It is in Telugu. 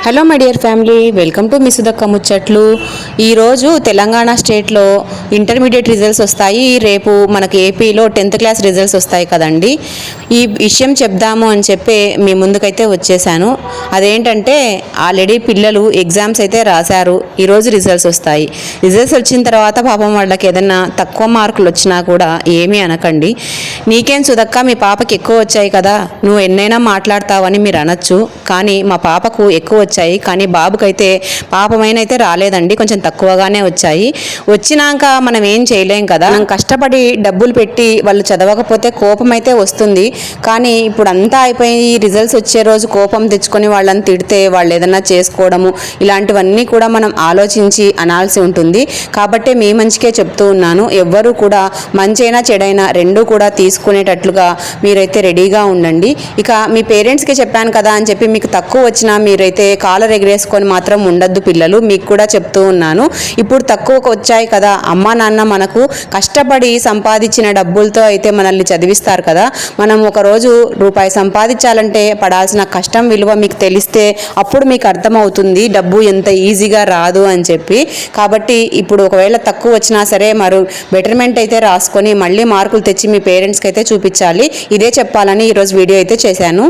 Hello my dear family, welcome to మీ సుధక్క ముచ్చట్లు. ఈరోజు తెలంగాణ స్టేట్లో ఇంటర్మీడియట్ రిజల్ట్స్ వస్తాయి. రేపు మనకి ఏపీలో 10th క్లాస్ రిజల్ట్స్ వస్తాయి కదండి. ఈ విషయం చెప్దాము అని చెప్పి మీ ముందుకైతే వచ్చేసాను. అదేంటంటే ఆల్రెడీ పిల్లలు ఎగ్జామ్స్ అయితే రాశారు. ఈరోజు రిజల్ట్స్ వస్తాయి. రిజల్ట్స్ వచ్చిన తర్వాత పాపం వాళ్ళకి ఏదైనా తక్కువ మార్కులు వచ్చినా కూడా ఏమీ అనకండి. నీకేం సుధక్క, మీ పాపకి ఎక్కువ వచ్చాయి కదా, నువ్వు ఎన్నైనా మాట్లాడతావని మీరు అనొచ్చు. కానీ మా పాపకు ఎక్కువ వచ్చాయి, కానీ బాబుకైతే పాపమైనైతే రాలేదండి, కొంచెం తక్కువగానే వచ్చాయి. వచ్చినాక మనం ఏం చేయలేం కదా. మనం కష్టపడి డబ్బులు పెట్టి వాళ్ళు చదవకపోతే కోపం అయితే వస్తుంది. కానీ ఇప్పుడు అంతా అయిపోయి రిజల్ట్స్ వచ్చే రోజు కోపం తెచ్చుకొని వాళ్ళని తిడితే వాళ్ళు ఏదన్నా చేసుకోవడము ఇలాంటివన్నీ కూడా మనం ఆలోచించి అనాల్సి ఉంటుంది. కాబట్టి మీ మంచికే చెప్తూ ఉన్నాను. ఎవ్వరూ కూడా మంచైనా చెడైనా రెండూ కూడా తీసుకునేటట్లుగా మీరైతే రెడీగా ఉండండి. ఇక మీ పేరెంట్స్కి చెప్పాను కదా అని చెప్పి మీకు తక్కువ వచ్చినా మీరైతే కాలర్ ఎగరేసుకొని మాత్రం ఉండద్దు పిల్లలు. మీకు కూడా చెప్తూ ఉన్నాను. ఇప్పుడు తక్కువకు వచ్చాయి కదా, అమ్మా నాన్న మనకు కష్టపడి సంపాదించిన డబ్బులతో అయితే మనల్ని చదివిస్తారు కదా. మనం ఒకరోజు రూపాయి సంపాదించాలంటే పడాల్సిన కష్టం విలువ మీకు తెలిస్తే అప్పుడు మీకు అర్థమవుతుంది డబ్బు ఎంత ఈజీగా రాదు అని చెప్పి. కాబట్టి ఇప్పుడు ఒకవేళ తక్కువ వచ్చినా సరే మరి బెటర్మెంట్ అయితే రాసుకొని మళ్ళీ మార్కులు తెచ్చి మీ పేరెంట్స్కి అయితే చూపించాలి. ఇదే చెప్పాలని ఈరోజు వీడియో అయితే చేశాను.